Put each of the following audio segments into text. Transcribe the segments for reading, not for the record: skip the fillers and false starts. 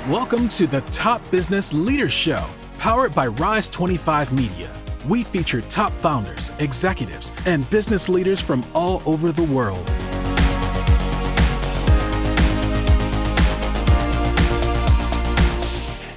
Welcome to the Top Business Leaders Show, powered by Rise 25 Media. We feature top founders, executives, and business leaders from all over the world.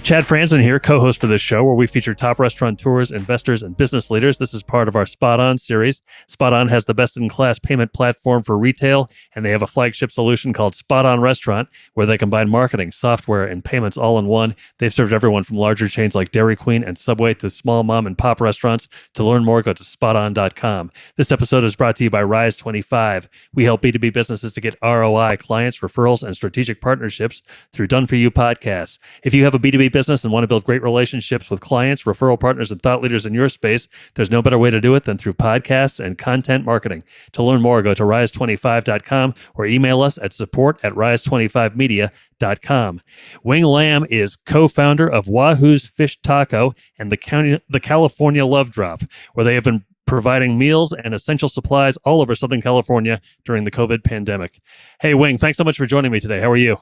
Chad Franzen here, co-host for this show, where we feature top restaurateurs, investors, and business leaders. This is part of our SpotOn series. SpotOn has the best-in-class payment platform for retail, and they have a flagship solution called SpotOn Restaurant, where they combine marketing, software, and payments all in one. They've served everyone from larger chains like Dairy Queen and Subway to small mom-and-pop restaurants. To learn more, go to SpotOn.com. This episode is brought to you by Rise 25. We help B2B businesses to get ROI, clients, referrals, and strategic partnerships through Done For You podcasts. If you have a B2B business and want to build great relationships with clients, referral partners, and thought leaders in your space, there's no better way to do it than through podcasts and content marketing. To learn more, go to rise25.com or email us at support@rise25media.com. Wing Lam is co-founder of Wahoo's Fish Taco and the California Love Drop, where they have been providing meals and essential supplies all over Southern California during the COVID pandemic. Hey, Wing, thanks so much for joining me today. How are you?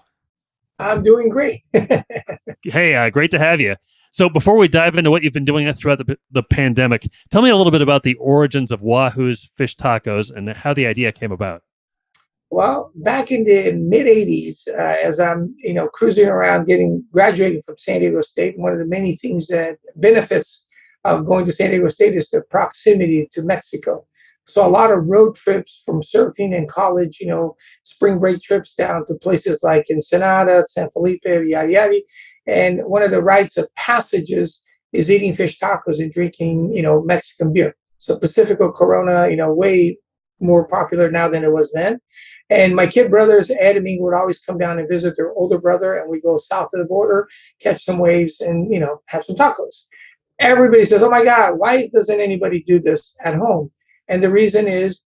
I'm doing great. Hey, great to have you. So before we dive into what you've been doing throughout the pandemic, tell me a little bit about the origins of Wahoo's Fish Tacos and how the idea came about. Well, back in the mid 80s, as I'm, cruising around graduating from San Diego State, one of the many things that benefits of going to San Diego State is the proximity to Mexico. So a lot of road trips from surfing in college, spring break trips down to places like Ensenada, San Felipe, yada, yada. And one of the rites of passages is eating fish tacos and drinking, Mexican beer. So Pacifico Corona, way more popular now than it was then. And my kid brothers, Ed and me, would always come down and visit their older brother, and we go south of the border, catch some waves, and, have some tacos. Everybody says, oh my God, why doesn't anybody do this at home? And the reason is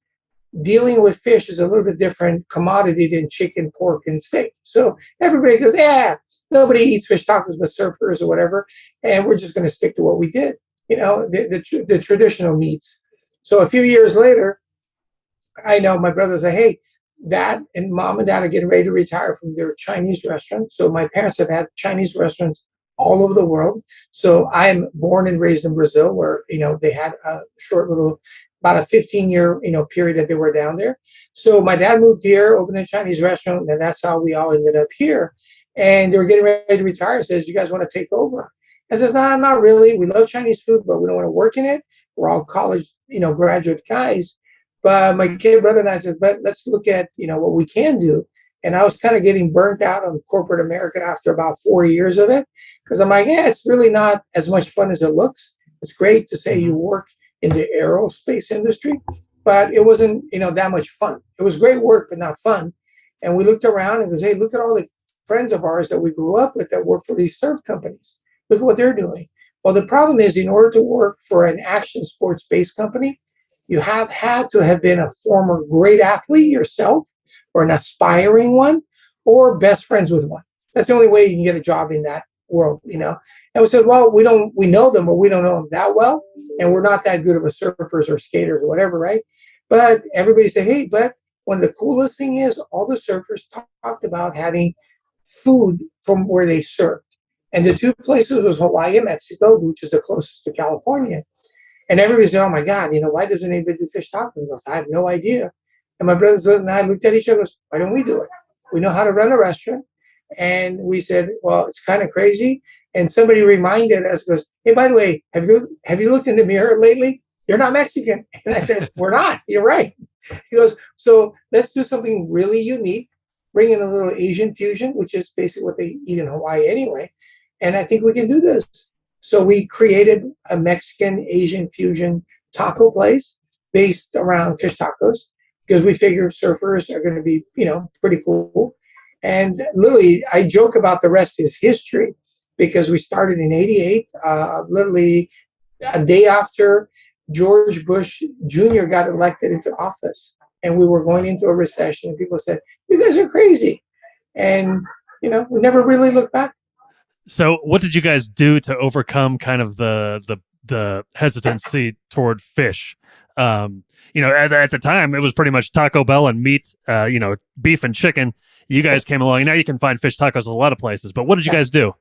dealing with fish is a little bit different commodity than chicken, pork, and steak. So everybody goes, nobody eats fish tacos but surfers or whatever. And we're just going to stick to what we did, the traditional meats. So a few years later, I know my brother said, hey, Dad and Mom and Dad are getting ready to retire from their Chinese restaurants. So my parents have had Chinese restaurants all over the world. So I'm born and raised in Brazil, where, they had a short little about a 15-year, period that they were down there. So my dad moved here, opened a Chinese restaurant, and that's how we all ended up here. And they were getting ready to retire. Says, you guys want to take over? I says, nah, not really. We love Chinese food, but we don't want to work in it. We're all college, graduate guys. But my kid brother and I said, but let's look at, what we can do. And I was kind of getting burnt out on corporate America after about 4 years of it. Because I'm like, it's really not as much fun as it looks. It's great to say you work in the aerospace industry, but it wasn't, that much fun. It was great work, but not fun. And we looked around and goes, hey, look at all the friends of ours that we grew up with that work for these surf companies. Look at what they're doing. Well, the problem is, in order to work for an action sports-based company, you have had to have been a former great athlete yourself, or an aspiring one, or best friends with one. That's the only way you can get a job in that world, And we said, well, we know them, or we don't know them that well, and we're not that good of a surfers or skaters or whatever, right? But everybody said, hey, but one of the coolest thing is all the surfers talked about having food from where they surfed. And the two places was Hawaii and Mexico, which is the closest to California. And everybody said, oh my God, why doesn't anybody do fish tacos? I have no idea. And my brothers and I looked at each other and said, why don't we do it? We know how to run a restaurant. And we said, well, it's kind of crazy. And somebody reminded us, goes, hey, by the way, have you looked in the mirror lately? You're not Mexican. And I said, we're not. You're right. He goes, so let's do something really unique, bring in a little Asian fusion, which is basically what they eat in Hawaii anyway. And I think we can do this. So we created a Mexican Asian fusion taco place based around fish tacos, because we figure surfers are going to be, pretty cool. And literally, I joke about the rest is history, because we started in '88, literally a day after George Bush Jr. got elected into office. And we were going into a recession, and people said, you guys are crazy. And, we never really looked back. So what did you guys do to overcome kind of the hesitancy toward fish? At the time it was pretty much Taco Bell and meat, beef and chicken. You guys came along. Now you can find fish tacos a lot of places. But what did you guys do?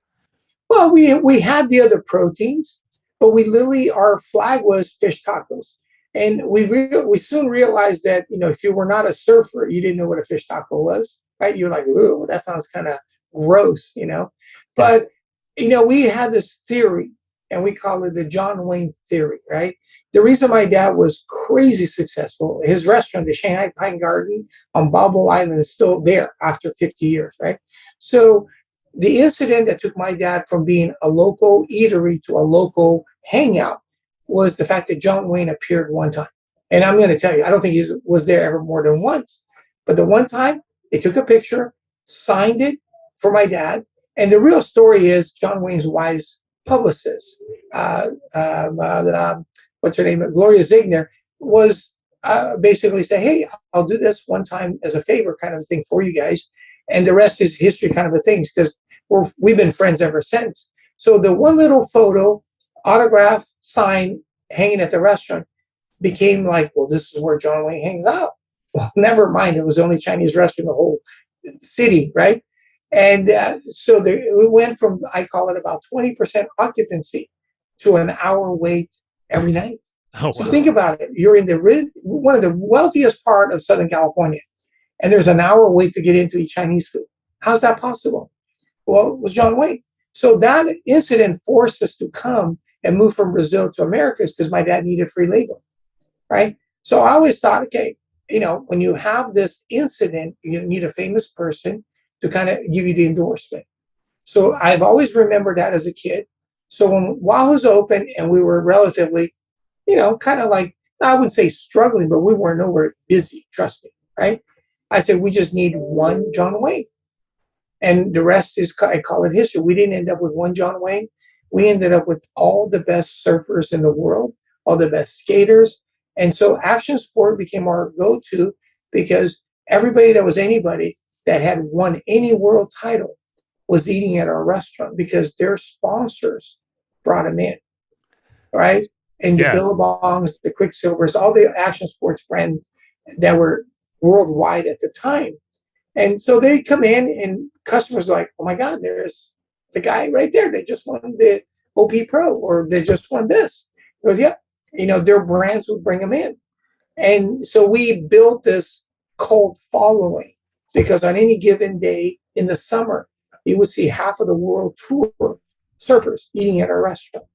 Well, we had the other proteins, but we literally, our flag was fish tacos. And we soon realized that, if you were not a surfer, you didn't know what a fish taco was, right? You're like, ooh, that sounds kind of gross, But, we had this theory, and we call it the John Wayne theory, right? The reason my dad was crazy successful, his restaurant, the Shanghai Pine Garden on Balboa Island, is still there after 50 years, right? So the incident that took my dad from being a local eatery to a local hangout was the fact that John Wayne appeared one time. And I'm going to tell you, I don't think he was there ever more than once. But the one time, they took a picture, signed it for my dad. And the real story is John Wayne's wife's publicist, what's her name, Gloria Zigner, was basically saying, hey, I'll do this one time as a favor kind of thing for you guys. And the rest is history kind of a thing, because we've been friends ever since. So the one little photo, autograph, sign, hanging at the restaurant became like, well, this is where John Wayne hangs out. Well, never mind. It was the only Chinese restaurant in the whole city, right? And so we went from, I call it about 20% occupancy to an hour wait every night. Oh, wow. So think about it. You're in one of the wealthiest part of Southern California, and there's an hour wait to get into Chinese food. How's that possible? Well, it was John Wayne. So that incident forced us to come and move from Brazil to Americas because my dad needed free labor, right? So I always thought, okay, when you have this incident, you need a famous person to kind of give you the endorsement. So I've always remembered that as a kid. So when Wahoo's open and we were relatively, kind of like, I wouldn't say struggling, but we were nowhere busy, trust me, right? I said, we just need one John Wayne. And the rest is, I call it history. We didn't end up with one John Wayne. We ended up with all the best surfers in the world, all the best skaters. And so action sport became our go-to because everybody that was anybody that had won any world title was eating at our restaurant because their sponsors brought them in, right? And the Billabongs, the Quicksilvers, all the action sports brands that were worldwide at the time. And so they come in and customers are like, oh my God, there's the guy right there. They just won the OP Pro, or they just won this. It goes, yeah, their brands would bring them in. And so we built this cult following because on any given day in the summer, you would see half of the world tour surfers eating at our restaurant.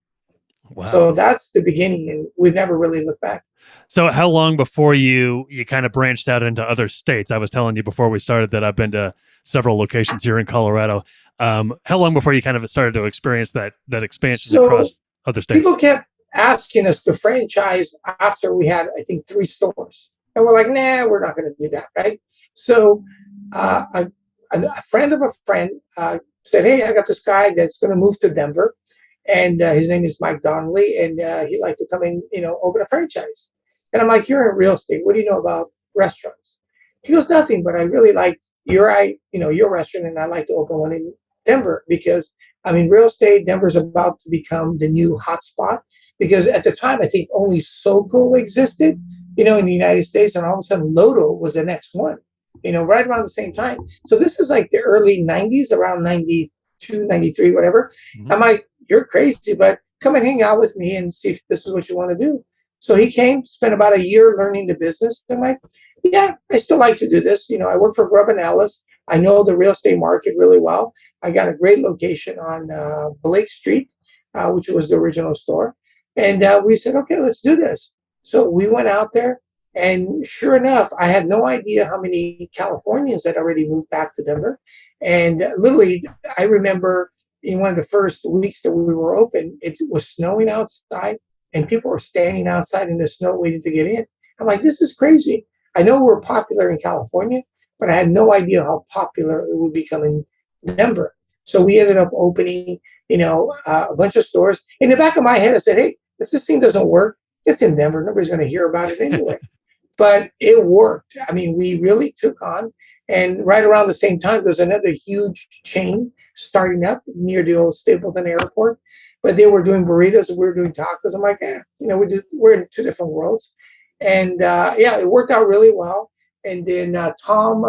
Wow. So that's the beginning, and we've never really looked back. So how long before you kind of branched out into other states? I was telling you before we started that I've been to several locations here in Colorado. How long before you kind of started to experience that expansion across other states? People kept asking us to franchise after we had, I think, 3 stores. And we're like, nah, we're not going to do that, right? So a friend of a friend said, hey, I got this guy that's going to move to Denver. And his name is Mike Donnelly, and he'd like to come in, open a franchise. And I'm like, you're in real estate. What do you know about restaurants? He goes, nothing, but I really like your restaurant, and I'd like to open one in Denver because, real estate, Denver's about to become the new hotspot because at the time, I think only SoCo existed, in the United States, and all of a sudden Lodo was the next one, right around the same time. So this is like the early 90s, around 92, 93, whatever. Mm-hmm. I'm like, you're crazy, but come and hang out with me and see if this is what you want to do. So he came, spent about a year learning the business. I'm like, yeah, I still like to do this. I work for Grubb & Ellis. I know the real estate market really well. I got a great location on Blake Street, which was the original store. And we said, okay, let's do this. So we went out there, and sure enough, I had no idea how many Californians had already moved back to Denver. And literally, I remember in one of the first weeks that we were open, it was snowing outside and people were standing outside in the snow waiting to get in. I'm like, this is crazy. I know we're popular in California, but I had no idea how popular it would become in Denver. So we ended up opening, a bunch of stores. In the back of my head, I said, hey, if this thing doesn't work, it's in Denver. Nobody's going to hear about it anyway. But it worked. We really took on. And right around the same time, there's another huge chain starting up near the old Stapleton Airport, but they were doing burritos and we were doing tacos. I'm like, we're in 2 different worlds. And yeah, it worked out really well. And then Tom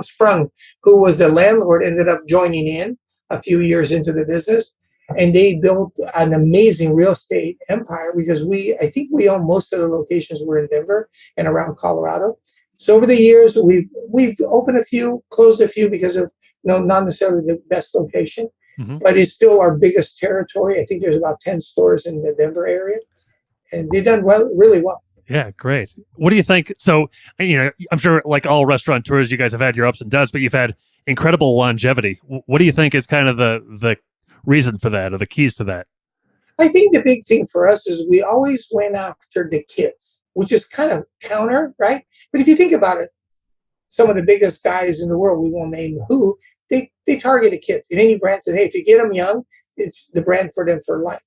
Sprung, who was the landlord, ended up joining in a few years into the business. And they built an amazing real estate empire because I think we own most of the locations were in Denver and around Colorado. So over the years, we've opened a few, closed a few because of not necessarily the best location, but it's still our biggest territory. I think there's about 10 stores in the Denver area, and they've done really well. Yeah, great. What do you think? So, I'm sure like all restaurateurs, you guys have had your ups and downs, but you've had incredible longevity. What do you think is kind of the reason for that or the keys to that? I think the big thing for us is we always went after the kids, which is kind of counter, right? But if you think about it, some of the biggest guys in the world, we won't name who, they targeted kids. And any brand said, hey, if you get them young, it's the brand for them for life.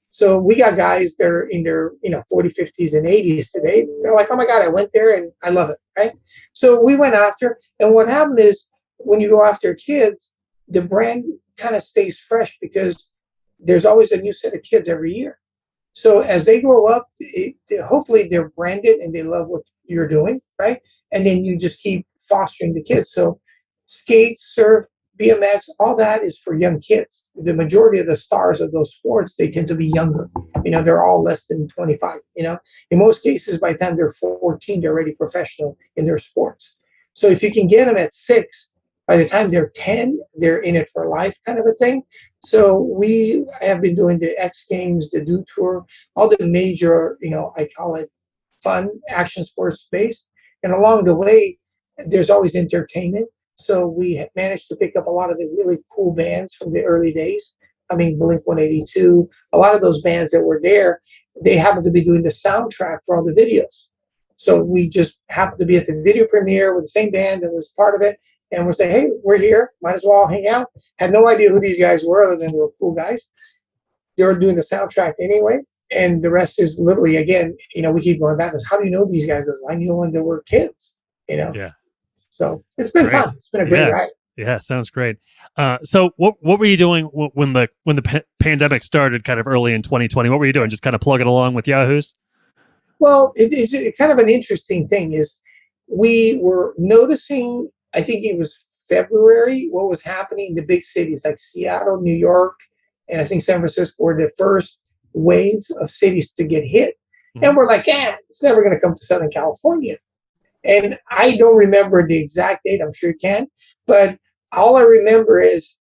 So we got guys that are in their 40s, 50s, and 80s today. They're like, oh my God, I went there and I love it, right? So we went after, and what happened is when you go after kids, the brand kind of stays fresh because there's always a new set of kids every year. So as they grow up, hopefully they're branded and they love what you're doing, right? And then you just keep fostering the kids. So skate, surf, BMX, all that is for young kids. The majority of the stars of those sports, they tend to be younger. They're all less than 25. In most cases, by the time they're 14, they're already professional in their sports. So if you can get them at 6, by the time they're 10, they're in it for life kind of a thing. So we have been doing the X Games, the Do Tour, all the major, I call it fun action sports based. And along the way, there's always entertainment. So we managed to pick up a lot of the really cool bands from the early days. I mean, Blink-182, a lot of those bands that were there, they happened to be doing the soundtrack for all the videos. So we just happened to be at the video premiere with the same band that was part of it. And we're saying, hey, we're here, might as well hang out. Had no idea who these guys were other than they were cool guys. They were doing the soundtrack anyway. And the rest is literally, again, we keep going back. How do you know these guys? Because I knew when they were kids, Yeah. So it's been fun. It's been a great ride. Yeah, sounds great. So what were you doing when the pandemic started kind of early in 2020? What were you doing? Just kind of plugging along with Yahoo's? Well, it's kind of an interesting thing is we were noticing, I think it was February, what was happening in the big cities like Seattle, New York, and I think San Francisco were the first wave of cities to get hit. And we're like, it's never going to come to Southern California. And I don't remember the exact date. I'm sure you can. But all I remember is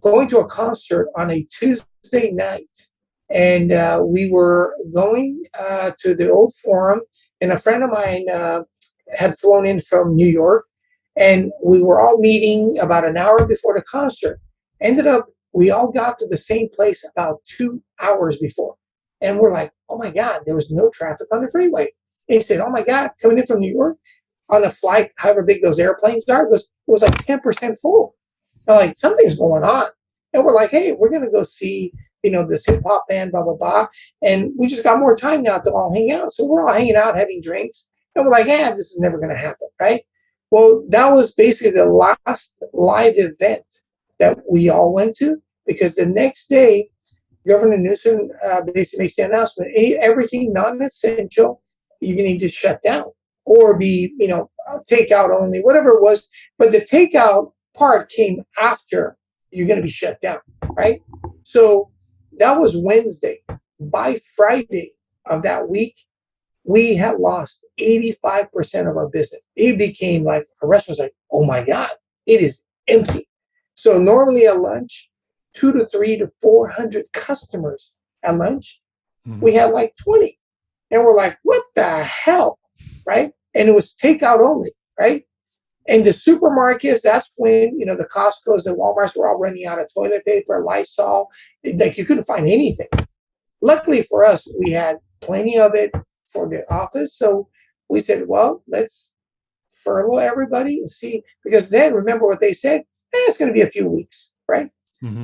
going to a concert on a Tuesday night. And we were going to the old Forum. And a friend of mine had flown in from New York. And we were all meeting about an hour before the concert. Ended up, we all got to the same place about 2 hours before. And we're like, oh my God, there was no traffic on the freeway. And he said, oh my God, coming in from New York on a flight, however big those airplanes are, it was like 10% full. And like, something's going on. And we're like, hey, we're going to go see, this hip hop band, blah, blah, blah. And we just got more time now to all hang out. So we're all hanging out, having drinks. And we're like, this is never going to happen, right? Well, that was basically the last live event that we all went to, because the next day, Governor Newsom basically makes the announcement, everything non-essential, you're going to need to shut down or be, takeout only, whatever it was. But the takeout part came after you're going to be shut down, right? So that was Wednesday. By Friday of that week, we had lost 85% of our business. It became like, a restaurant's like, oh my God, it is empty. So normally at lunch, 200 to 300 to 400 customers at lunch. We had like 20. And we're like, what the hell, right? And it was takeout only, right? And the supermarkets, that's when, the Costco's, the Walmarts were all running out of toilet paper, Lysol. Like you couldn't find anything. Luckily for us, we had plenty of it for the office. So we said, well, let's furlough everybody and see. Because then, remember what they said? It's going to be a few weeks, right?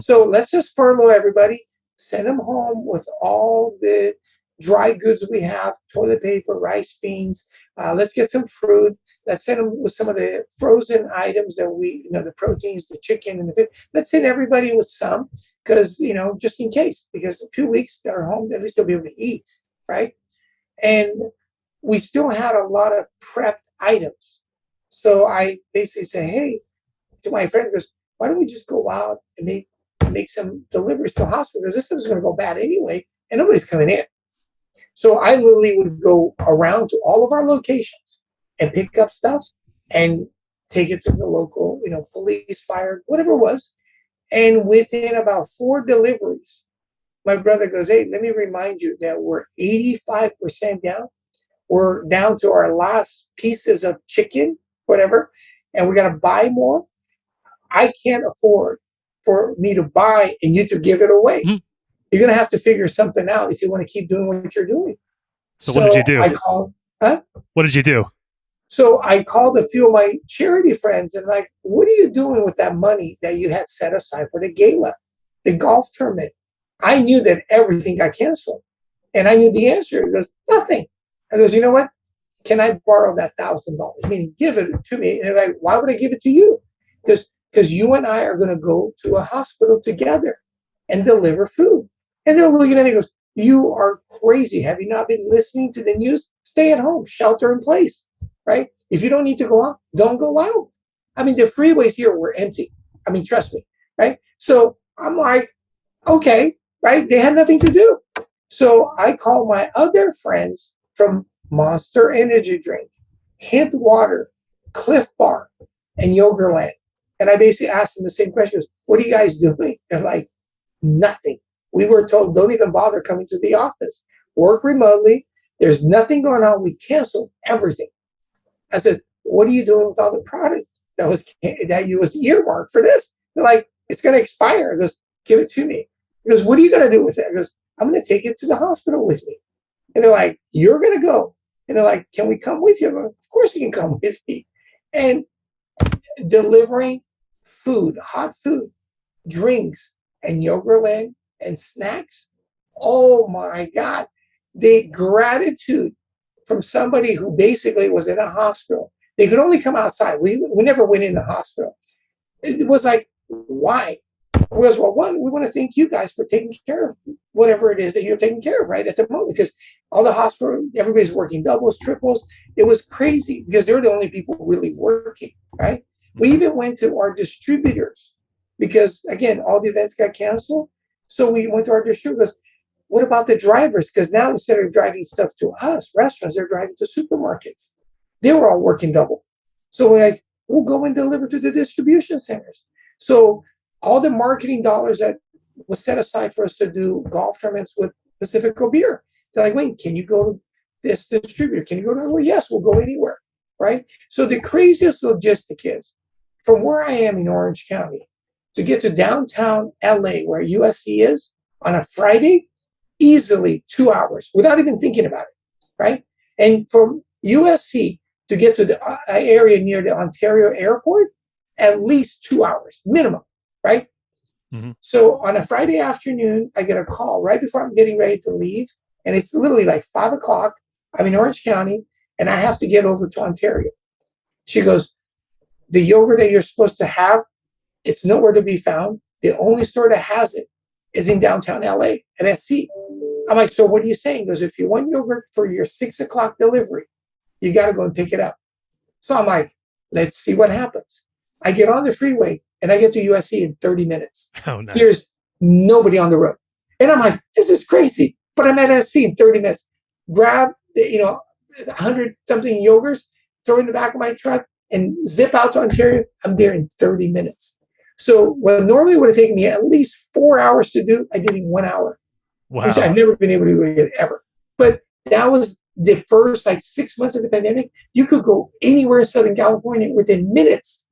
So let's just furlough everybody, send them home with all the dry goods we have, toilet paper, rice, beans. Let's get some fruit. Let's send them with some of the frozen items that the proteins, the chicken and the fish. Let's send everybody with some because, just in case, because a few weeks they're home, at least they'll be able to eat. right? And we still had a lot of prepped items. So I basically said, hey, to my friend, goes, why don't we just go out and make some deliveries to hospitals? This thing's going to go bad anyway, and nobody's coming in. So I literally would go around to all of our locations and pick up stuff and take it to the local, police, fire, whatever it was. And within about 4 deliveries, my brother goes, hey, let me remind you that we're 85% down. We're down to our last pieces of chicken, whatever, and we got to buy more. I can't afford for me to buy and you to give it away. Mm-hmm. You're going to have to figure something out if you want to keep doing what you're doing. So what did you do? What did you do? So I called a few of my charity friends and like, what are you doing with that money that you had set aside for the gala, the golf tournament? I knew that everything got canceled. And I knew the answer. He goes, nothing. I goes, you know what? Can I borrow that $1,000? Meaning give it to me. And they're like, why would I give it to you? Because you and I are going to go to a hospital together and deliver food. And they're looking at me and goes, you are crazy. Have you not been listening to the news? Stay at home, shelter in place, right? If you don't need to go out, don't go out. The freeways here were empty. Trust me, right? So I'm like, okay, right? They had nothing to do. So I called my other friends from Monster Energy Drink, Hint Water, Cliff Bar, and Yogurtland. And I basically asked them the same question. What are you guys doing? They're like, nothing. We were told, don't even bother coming to the office. Work remotely. There's nothing going on. We canceled everything. I said, what are you doing with all the product that was earmarked for this? They're like, it's going to expire. I goes, give it to me. He goes, what are you going to do with it? I goes, I'm going to take it to the hospital with me. And they're like, you're going to go. And they're like, can we come with you? Like, of course you can come with me. And delivering food, hot food, drinks, and Yogurtland and snacks. Oh my God. The gratitude from somebody who basically was in a hospital. They could only come outside. We never went in the hospital. It was like, why? Because, well, one, we want to thank you guys for taking care of whatever it is that you're taking care of right at the moment. Because all the hospital, everybody's working doubles, triples. It was crazy because they're the only people really working, right? We even went to our distributors because, again, all the events got canceled. So we went to our distributors. What about the drivers? Because now instead of driving stuff to us, restaurants, they're driving to supermarkets. They were all working double. So we'll go and deliver to the distribution centers. So all the marketing dollars that was set aside for us to do golf tournaments with Pacifico Beer, they're like, wait, can you go to this distributor? Can you go to, well, yes, we'll go anywhere, right? So the craziest logistic is from where I am in Orange County to get to downtown LA, where USC is, on a Friday, easily 2 hours without even thinking about it, right? And from USC to get to the area near the Ontario airport, at least 2 hours minimum, right? Mm-hmm. So on a Friday afternoon, I get a call right before I'm getting ready to leave. And it's literally like 5 o'clock. I'm in Orange County and I have to get over to Ontario. She goes, the yogurt that you're supposed to have, it's nowhere to be found. The only store that has it is in downtown LA at SC. I'm like, so what are you saying? He goes, if you want yogurt for your 6 o'clock delivery, you got to go and pick it up. So I'm like, let's see what happens. I get on the freeway and I get to USC in 30 minutes. Oh, nice. There's nobody on the road. And I'm like, this is crazy. But I'm at SC in 30 minutes. Grab, 100-something yogurts, throw it in the back of my truck, and zip out to Ontario. I'm there in 30 minutes. So what normally would have taken me at least 4 hours to do, I did in 1 hour. Wow. Which I've never been able to do it ever. But that was the first 6 months of the pandemic. You could go anywhere in Southern California within minutes.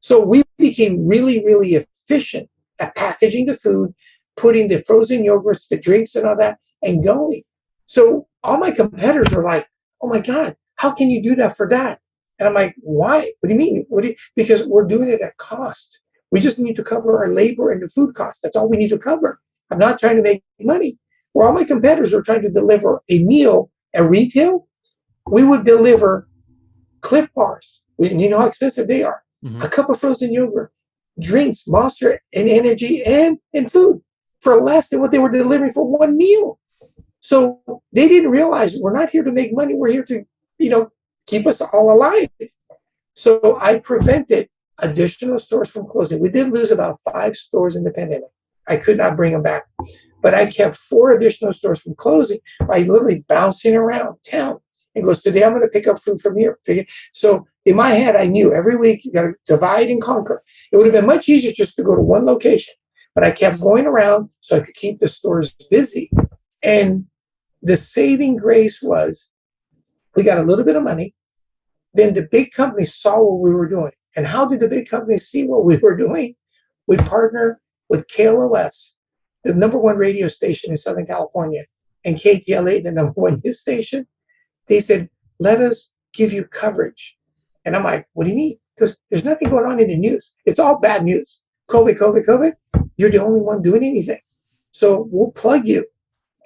So we became really, really efficient at packaging the food, putting the frozen yogurts, the drinks and all that, and going. So all my competitors were like, oh my God, how can you do that for that? And I'm like, why? What do you mean? Because we're doing it at cost. We just need to cover our labor and the food cost. That's all we need to cover. I'm not trying to make money. Where all my competitors were trying to deliver a meal at retail, we would deliver Cliff Bars. And you know how expensive they are. Mm-hmm. A cup of frozen yogurt, drinks, Monster and energy, and food for less than what they were delivering for one meal. So they didn't realize we're not here to make money. We're here to, keep us all alive. So I prevented additional stores from closing. We did lose about 5 stores in the pandemic. I could not bring them back, but I kept 4 additional stores from closing by literally bouncing around town. And goes, today I'm going to pick up food from here. So in my head, I knew every week you got to divide and conquer. It would have been much easier just to go to one location, but I kept going around so I could keep the stores busy. And the saving grace was we got a little bit of money. Then the big companies saw what we were doing. And how did the big companies see what we were doing? We partnered with KLOS, the #1 radio station in Southern California, and KTLA, the #1 news station. They said, let us give you coverage. And I'm like, what do you mean? Because there's nothing going on in the news. It's all bad news. COVID, COVID, COVID. You're the only one doing anything. So we'll plug you.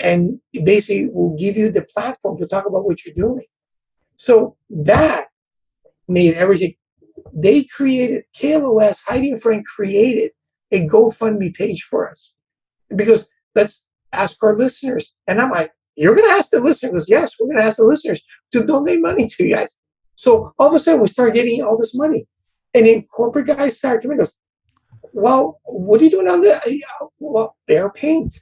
And basically, we'll give you the platform to talk about what you're doing. So that made everything. They created, KLOS, Heidi and Frank created a GoFundMe page for us. Because let's ask our listeners. And I'm like, you're going to ask the listeners? He goes, yes, we're going to ask the listeners to donate money to you guys. So all of a sudden, we start getting all this money. And then corporate guys start coming and goes, well, what are you doing on the, well, Bear Paint,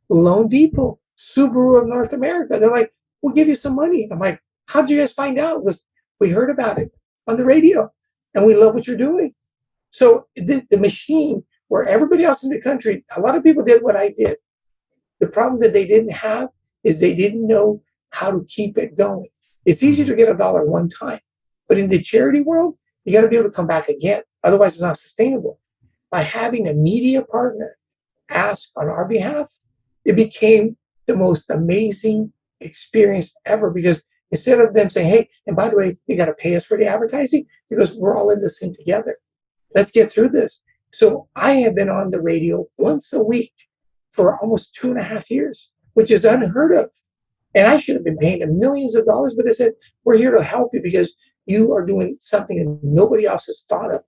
Loan Depot, Subaru of North America. They're like, we'll give you some money. I'm like, how'd you guys find out? Because we heard about it on the radio and we love what you're doing. So the machine where everybody else in the country, a lot of people did what I did. The problem that they didn't have is they didn't know how to keep it going. It's easy to get $1 one time, but in the charity world, you got to be able to come back again. Otherwise, it's not sustainable. By having a media partner ask on our behalf, it became the most amazing experience ever, because instead of them saying, hey, and by the way, you got to pay us for the advertising, because we're all in this thing together. Let's get through this. So I have been on the radio once a week for almost 2.5 years, which is unheard of. And I should have been paying them millions of dollars, but they said, we're here to help you because you are doing something that nobody else has thought of.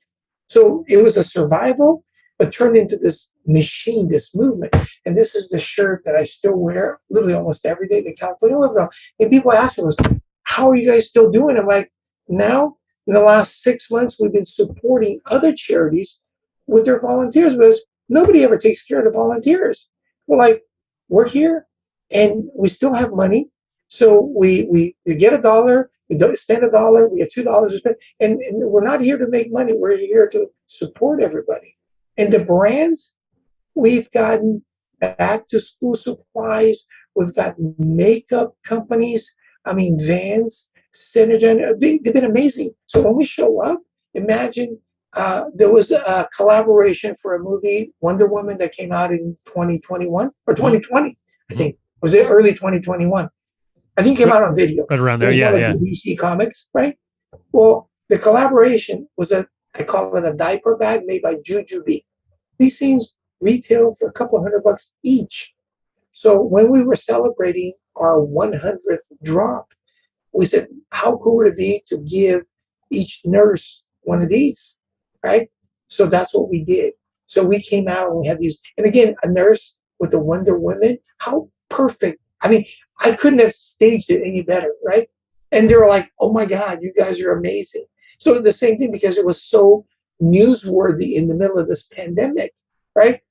So it was a survival, but turned into this machine, this movement. And this is the shirt that I still wear literally almost every day to California. And people ask us, how are you guys still doing? I'm like, now, in the last 6 months, we've been supporting other charities with their volunteers, because nobody ever takes care of the volunteers. We're like, we're here and we still have money. So we get $1, we don't spend $1, we get $2 to spend, and we're not here to make money. We're here to support everybody. And the brands, we've gotten back to school supplies. We've got makeup companies. I mean, Vans, Synergen, they've been amazing. So when we show up, imagine there was a collaboration for a movie, Wonder Woman, that came out in 2021 or 2020, I think. Was it early 2021? I think it came out on video. Right around there, yeah. DC Comics, right? Well, the collaboration was I call it a diaper bag made by Jujubee. These things retail for a couple $100 each. So when we were celebrating our 100th drop, we said, how cool would it be to give each nurse one of these, right? So that's what we did. So we came out and we had these, and again, a nurse with the Wonder Woman, how perfect. I mean, I couldn't have staged it any better, right? And they were like, oh my God, you guys are amazing. So the same thing, because it was so newsworthy in the middle of this pandemic, right?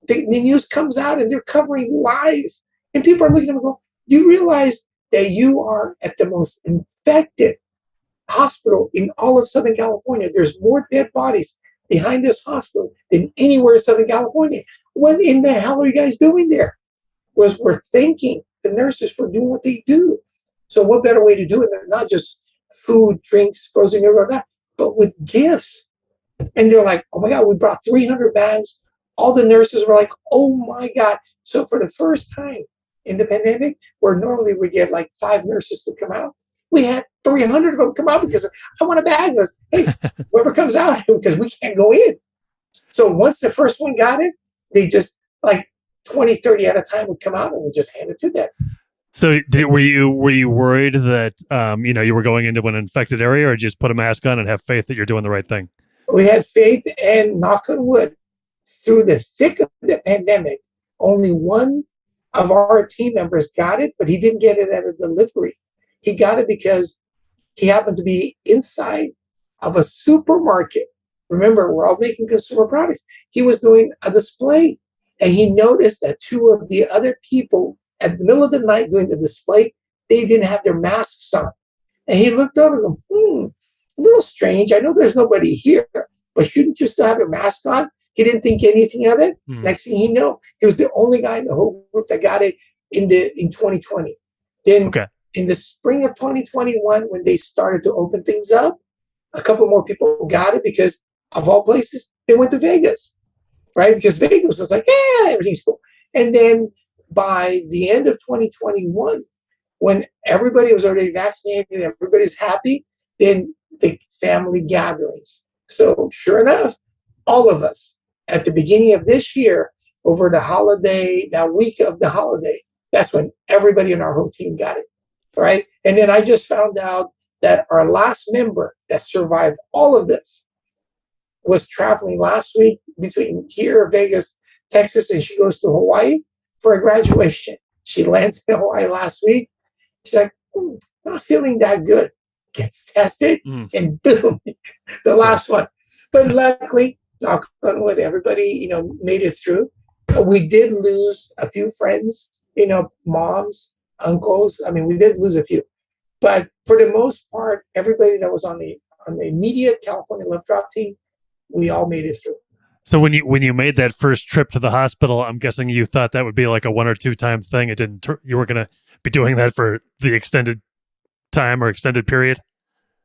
The news comes out and they're covering live. And people are looking at them and go, do you realize that you are at the most infected hospital in all of Southern California? There's more dead bodies behind this hospital than anywhere in Southern California. What in the hell are you guys doing there? We're thanking the nurses for doing what they do. So what better way to do it than not just food, drinks, frozen yogurt, but with gifts. And they're like, oh my God, we brought 300 bags. All the nurses were like, oh my God. So for the first time in the pandemic, where normally we get like 5 nurses to come out, we had 300 of them come out because I want a bag. Goes, hey, whoever comes out, because we can't go in. So once the first one got it, they just like 20, 30 at a time would come out and we just hand it to them. So were you worried that you were going into an infected area, or just put a mask on and have faith that you're doing the right thing? We had faith, and knock on wood, through the thick of the pandemic, only one of our team members got it, but he didn't get it at a delivery. He got it because he happened to be inside of a supermarket. Remember, we're all making consumer products. He was doing a display, and he noticed that two of the other people at the middle of the night doing the display, they didn't have their masks on. And he looked over and goes, a little strange. I know there's nobody here, but shouldn't you still have your mask on? He didn't think anything of it. Next thing you know, he was the only guy in the whole group that got it in 2020. Then in the spring of 2021, when they started to open things up, a couple more people got it because, of all places, they went to Vegas, right? Because Vegas was like, yeah, everything's cool. And then by the end of 2021, when everybody was already vaccinated and everybody's happy, then the family gatherings. So sure enough, all of us at the beginning of this year, over the holiday, that week of the holiday, that's when everybody in our whole team got it, right? And then I just found out that our last member that survived all of this was traveling last week between here, Vegas, Texas, and she goes to Hawaii for a graduation. She lands in Hawaii last week. She's like, not feeling that good. Gets tested, and boom, the last one. But luckily, knock on wood, everybody, made it through. We did lose a few friends, moms, uncles. I mean, we did lose a few. But for the most part, everybody that was on the immediate California Love Drop team, we all made it through. So when you made that first trip to the hospital, I'm guessing you thought that would be like a 1 or 2 time thing. It didn't. You were going to be doing that for the extended time or extended period.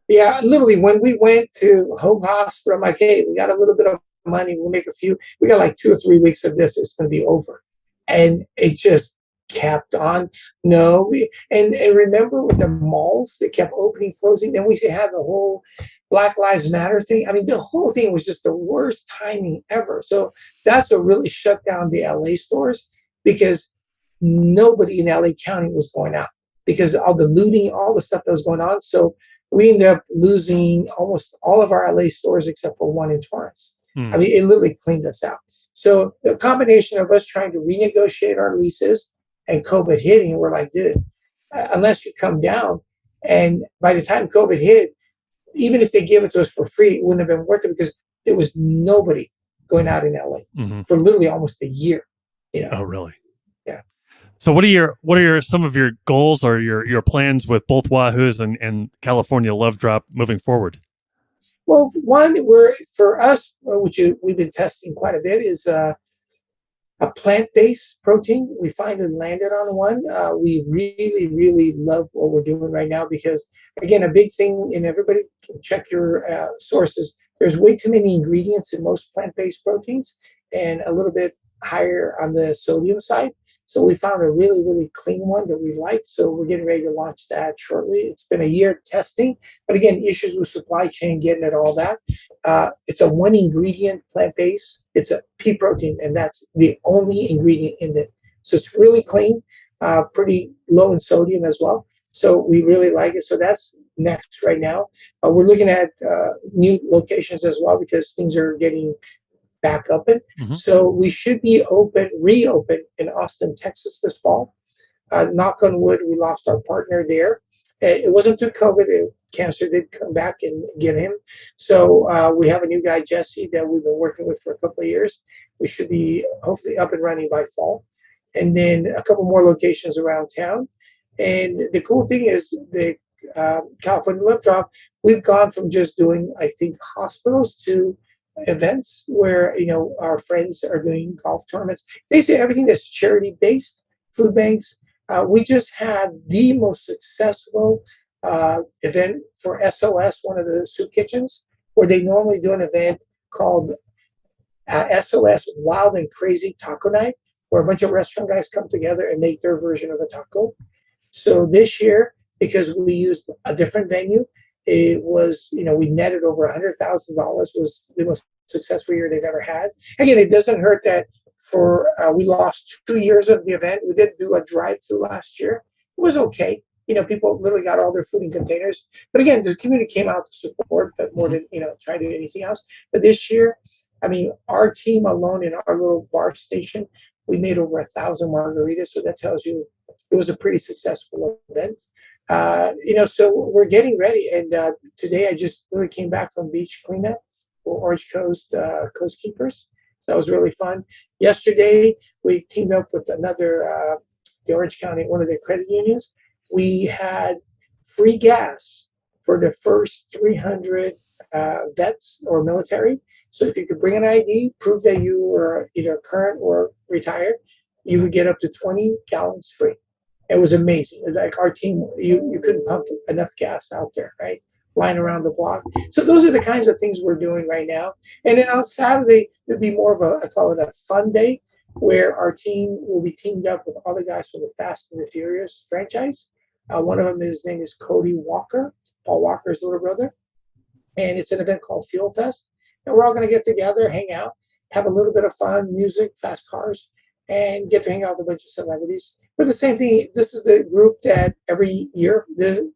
Yeah, literally, when we went to Hope Hospital, I'm like, hey, we got a little bit of money. We'll make a few. We got like 2 or 3 weeks of this. It's going to be over, and it just kept on. No, and remember with the malls, they kept opening, closing. Then we had the whole Black Lives Matter thing. I mean, the whole thing was just the worst timing ever. So that's what really shut down the LA stores, because nobody in LA County was going out because of all the looting, all the stuff that was going on. So we ended up losing almost all of our LA stores except for one in Torrance. I mean, it literally cleaned us out. So the combination of us trying to renegotiate our leases and COVID hitting, we're like, dude, unless you come down. And by the time COVID hit, even if they gave it to us for free, it wouldn't have been worth it because there was nobody going out in LA for literally almost a year. Oh, really? Yeah. So what are some of your goals or your plans with both Wahoos and California Love Drop moving forward? Well, one, for us, which we've been testing quite a bit, is a plant-based protein. We finally landed on one. We really, really love what we're doing right now because, again, a big thing, and everybody can check your sources, there's way too many ingredients in most plant-based proteins and a little bit higher on the sodium side. So we found a really, really clean one that we like. So we're getting ready to launch that shortly. It's been a year testing, but again, issues with supply chain, getting it all that. It's a one ingredient plant-based. It's a pea protein, and that's the only ingredient in it. So it's really clean, pretty low in sodium as well. So we really like it. So that's next right now. We're looking at new locations as well because things are getting back open. So we should be reopen in Austin, Texas this fall. Knock on wood, we lost our partner there. It wasn't through COVID. Cancer did come back and get him. So we have a new guy, Jesse, that we've been working with for a couple of years. We should be hopefully up and running by fall. And then a couple more locations around town. And the cool thing is the California Love Drop, we've gone from just doing, I think, hospitals to events where our friends are doing golf tournaments, basically everything that's charity based, food banks. We just had the most successful event for SOS, one of the soup kitchens, where they normally do an event called SOS Wild and Crazy Taco Night, where a bunch of restaurant guys come together and make their version of a taco. So this year, because we used a different venue, it was, we netted over $100,000, was the most successful year they've ever had. Again, it doesn't hurt that we lost 2 years of the event. We did do a drive-through last year. It was okay. People literally got all their food in containers. But again, the community came out to support, but more than, try to do anything else. But this year, I mean, our team alone in our little bar station, We made over 1,000 margaritas, so that tells you it was a pretty successful event. So we're getting ready. And today I just really came back from beach cleanup for Orange Coast Coast Keepers. That was really fun. Yesterday, we teamed up with another, the Orange County, one of their credit unions. We had free gas for the first 300 vets or military. So if you could bring an ID, prove that you were either current or retired, you would get up to 20 gallons free. It was amazing. It was like our team, you couldn't pump enough gas out there, right? Lying around the block. So those are the kinds of things we're doing right now. And then on Saturday, it'll be more of I call it a fun day, where our team will be teamed up with other guys from the Fast and the Furious franchise. One of them, his name is Cody Walker, Paul Walker's little brother. And it's an event called Fuel Fest. And we're all going to get together, hang out, have a little bit of fun, music, fast cars, and get to hang out with a bunch of celebrities. But the same thing, this is the group that every year,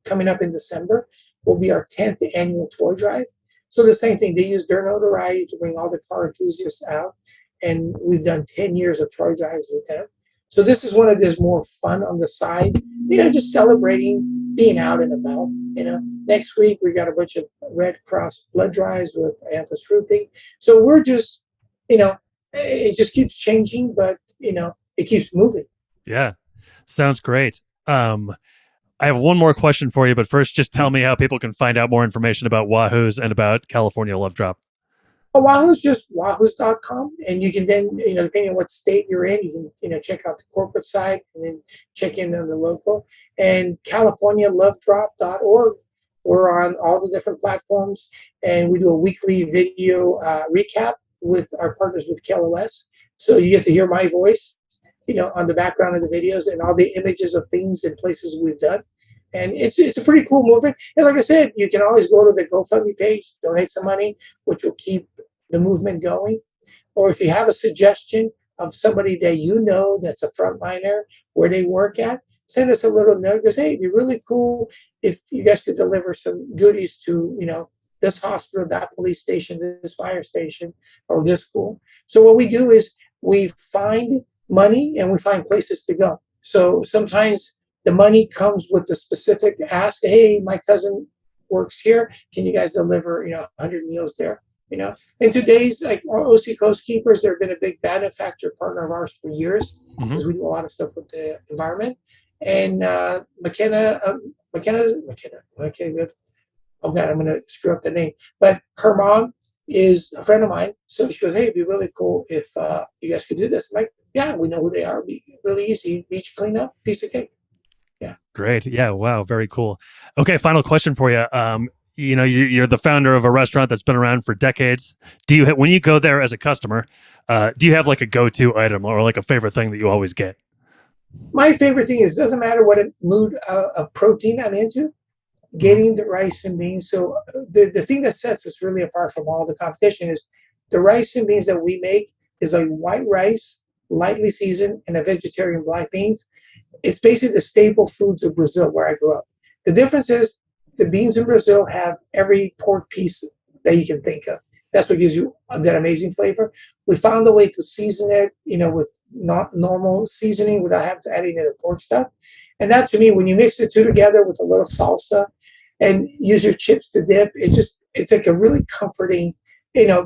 coming up in December, will be our 10th annual toy drive. So the same thing, they use their notoriety to bring all the car enthusiasts out. And we've done 10 years of toy drives with them. So this is one of those more fun on the side, just celebrating being out and about. Next week, we got a bunch of Red Cross blood drives with anti-spoofing. So we're just, it just keeps changing, but, it keeps moving. Yeah. Sounds great. I have one more question for you, but first, just tell me how people can find out more information about Wahoo's and about California Love Drop. Wahoo's just wahoos.com, and you can then, depending on what state you're in, you can, check out the corporate side and then check in on the local. And CaliforniaLoveDrop.org. We're on all the different platforms, and we do a weekly video recap with our partners with KLOS. So you get to hear my voice, on the background of the videos and all the images of things and places we've done. And it's a pretty cool movement. And like I said, you can always go to the GoFundMe page, donate some money, which will keep the movement going. Or if you have a suggestion of somebody that that's a frontliner where they work at, send us a little note. Because, hey, it'd be really cool if you guys could deliver some goodies to, this hospital, that police station, this fire station, or this school. So what we do is we find money and we find places to go. So sometimes the money comes with the specific ask, hey, my cousin works here. Can you guys deliver, 100 meals there? In today's, like OC Coast Keepers, they've been a big benefactor partner of ours for years because we do a lot of stuff with the environment. And McKenna, oh God, I'm going to screw up the name. But her mom is a friend of mine. So she goes, hey, it'd be really cool if you guys could do this. I'm like, yeah, we know who they are. It'd be really easy. Beach cleanup, piece of cake. Yeah. Great. Yeah. Wow. Very cool. Okay. Final question for you. You're the founder of a restaurant that's been around for decades. When you go there as a customer, do you have like a go-to item or like a favorite thing that you always get? My favorite thing is, doesn't matter what mood of protein I'm into, getting the rice and beans. So the thing that sets us really apart from all the competition is the rice and beans that we make is like white rice, lightly seasoned, and a vegetarian black beans. It's basically the staple foods of Brazil where I grew up. The difference is the beans in Brazil have every pork piece that you can think of. That's what gives you that amazing flavor. We found a way to season it, with not normal seasoning without having to add any of the pork stuff. And that, to me, when you mix the two together with a little salsa and use your chips to dip, it's like a really comforting,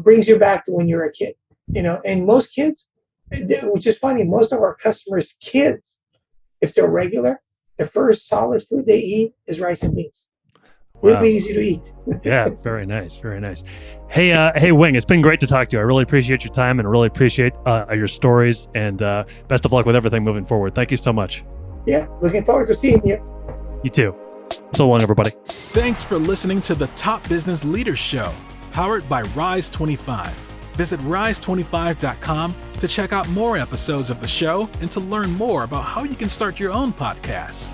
brings you back to when you were a kid, and most kids, which is funny, most of our customers' kids, if they're regular, the first solid food they eat is rice and beans. Wow. Really easy to eat. Yeah, very nice, very nice. Hey, Wing, it's been great to talk to you. I really appreciate your time and really appreciate your stories, and best of luck with everything moving forward. Thank you so much. Yeah, looking forward to seeing you. You too. So long, everybody. Thanks for listening to the Top Business Leaders Show, powered by Rise 25. Visit rise25.com to check out more episodes of the show and to learn more about how you can start your own podcast.